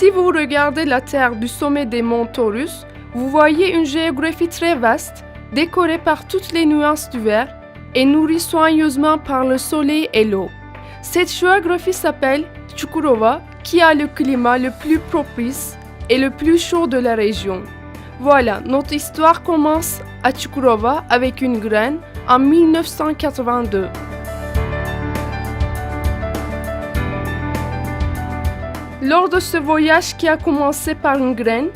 Si vous regardez la Terre du sommet des monts Taurus, vous voyez une géographie très vaste, décorée par toutes les nuances du vert et nourrie soigneusement par le soleil et l'eau. Cette géographie s'appelle Çukurova, qui a le climat le plus propice et le plus chaud de la région. Voilà, notre histoire commence à Çukurova avec une graine en 1982. Lors de ce voyage qui a commencé par une graine,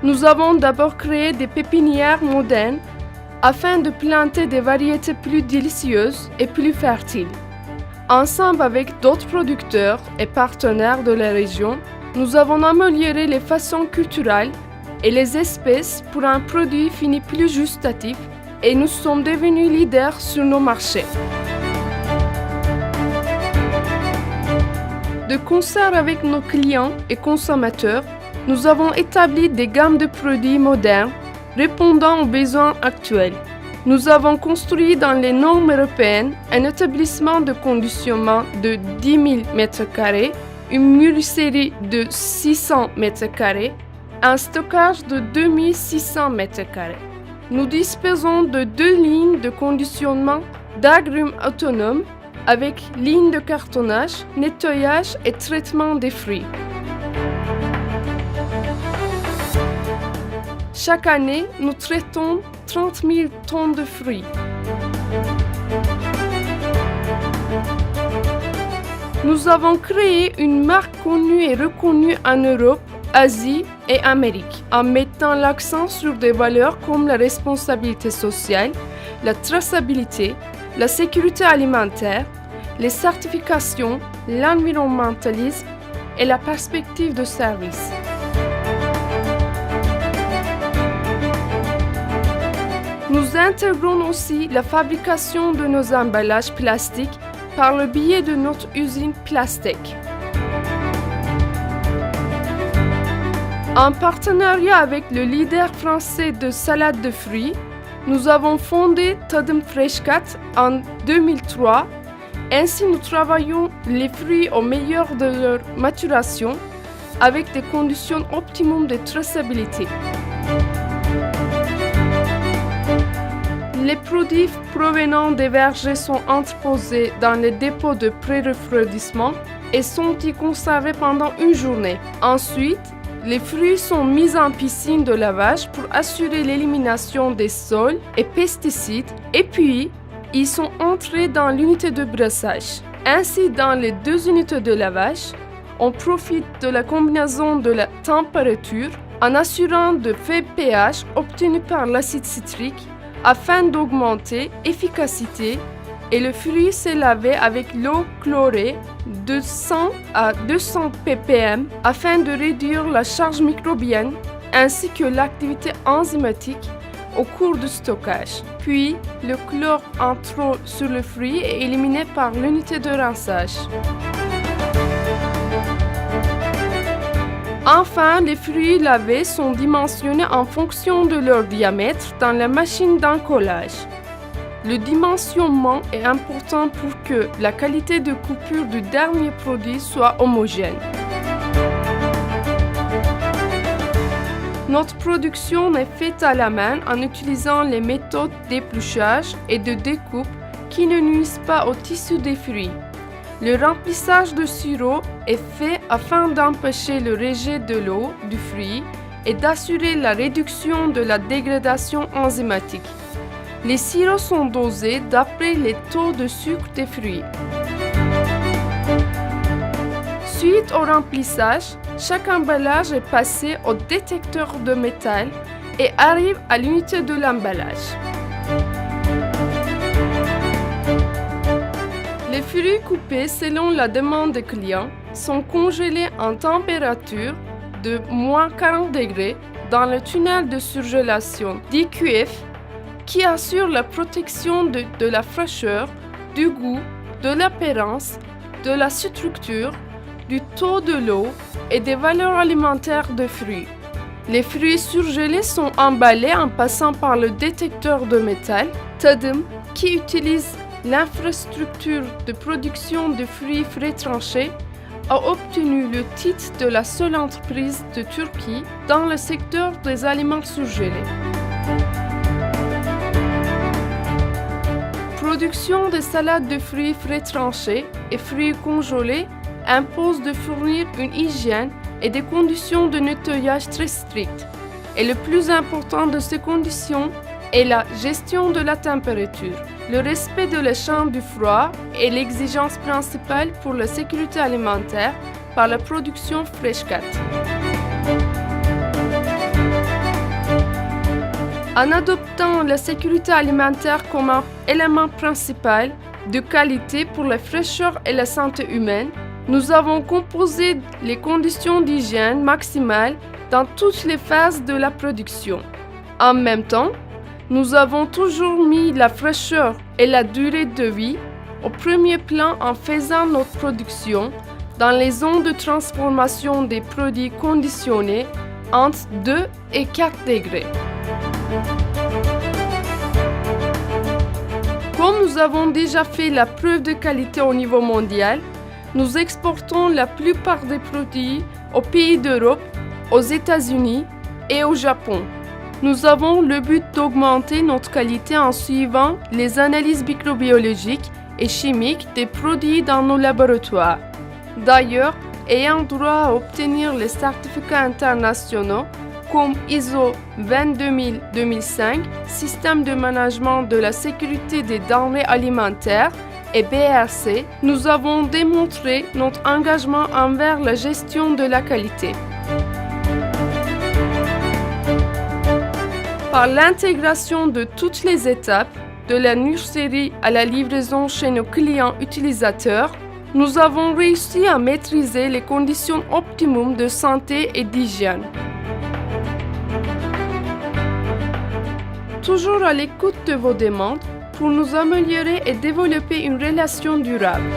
nous avons d'abord créé des pépinières modernes afin de planter des variétés plus délicieuses et plus fertiles. Ensemble avec d'autres producteurs et partenaires de la région, nous avons amélioré les façons culturelles et les espèces pour un produit fini plus gustatif et nous sommes devenus leaders sur nos marchés. De concert avec nos clients et consommateurs, nous avons établi des gammes de produits modernes répondant aux besoins actuels. Nous avons construit dans les normes européennes un établissement de conditionnement de 10 000 m², une mûrisserie de 600 m², un stockage de 2600 m². Nous disposons de 2 lignes de conditionnement d'agrumes autonomes avec ligne de cartonnage, nettoyage et traitement des fruits. Chaque année, nous traitons 30 000 tonnes de fruits. Nous avons créé une marque connue et reconnue en Europe, Asie et Amérique, en mettant l'accent sur des valeurs comme la responsabilité sociale, la traçabilité, la sécurité alimentaire, les certifications, l'environnementalisme et la perspective de service. Nous intégrons aussi la fabrication de nos emballages plastiques par le biais de notre usine Plastek. En partenariat avec le leader français de salade de fruits, nous avons fondé Tadım Freşkat en 2003. Ainsi, nous travaillons les fruits au meilleur de leur maturation avec des conditions optimum de traçabilité. Les produits provenant des vergers sont entreposés dans les dépôts de pré-refroidissement et sont y conservés pendant une journée. Ensuite, les fruits sont mis en piscine de lavage pour assurer l'élimination des sols et pesticides et puis ils sont entrés dans l'unité de brassage. Ainsi, dans les 2 unités de lavage, on profite de la combinaison de la température en assurant de faibles pH obtenus par l'acide citrique afin d'augmenter l'efficacité et le fruit s'est lavé avec l'eau chlorée de 100 à 200 ppm afin de réduire la charge microbienne ainsi que l'activité enzymatique au cours du stockage. Puis, le chlore en trop sur le fruit est éliminé par l'unité de rinçage. Enfin, les fruits lavés sont dimensionnés en fonction de leur diamètre dans la machine d'encollage. Le dimensionnement est important pour que la qualité de coupure du dernier produit soit homogène. Notre production est faite à la main en utilisant les méthodes d'épluchage et de découpe qui ne nuisent pas au tissu des fruits. Le remplissage de sirop est fait afin d'empêcher le rejet de l'eau du fruit et d'assurer la réduction de la dégradation enzymatique. Les sirops sont dosés d'après les taux de sucre des fruits. Suite au remplissage, chaque emballage est passé au détecteur de métal et arrive à l'unité de l'emballage. Les fruits coupés selon la demande des clients sont congelés en température de moins 40 degrés dans le tunnel de surgélation d'IQF qui assure la protection de la fraîcheur, du goût, de l'apparence, de la structure, du taux de l'eau et des valeurs alimentaires des fruits. Les fruits surgelés sont emballés en passant par le détecteur de métal Tadım qui utilise l'infrastructure de production de fruits frais tranchés a obtenu le titre de la seule entreprise de Turquie dans le secteur des aliments surgelés. Production des salades de fruits frais tranchés et fruits congelés impose de fournir une hygiène et des conditions de nettoyage très strictes. Et le plus important de ces conditions est la gestion de la température. Le respect de la chaîne du froid est l'exigence principale pour la sécurité alimentaire par la production Freshcat. En adoptant la sécurité alimentaire comme un élément principal de qualité pour la fraîcheur et la santé humaine, nous avons composé les conditions d'hygiène maximales dans toutes les phases de la production. En même temps, nous avons toujours mis la fraîcheur et la durée de vie au premier plan en faisant notre production dans les zones de transformation des produits conditionnés entre 2 et 4 degrés. Comme nous avons déjà fait la preuve de qualité au niveau mondial, nous exportons la plupart des produits aux pays d'Europe, aux États-Unis et au Japon. Nous avons le but d'augmenter notre qualité en suivant les analyses microbiologiques et chimiques des produits dans nos laboratoires. D'ailleurs, ayant droit à obtenir les certificats internationaux comme ISO 22005, Système de management de la sécurité des denrées alimentaires, et BRC, nous avons démontré notre engagement envers la gestion de la qualité. Par l'intégration de toutes les étapes, de la nurserie à la livraison chez nos clients utilisateurs, nous avons réussi à maîtriser les conditions optimum de santé et d'hygiène. Toujours à l'écoute de vos demandes pour nous améliorer et développer une relation durable.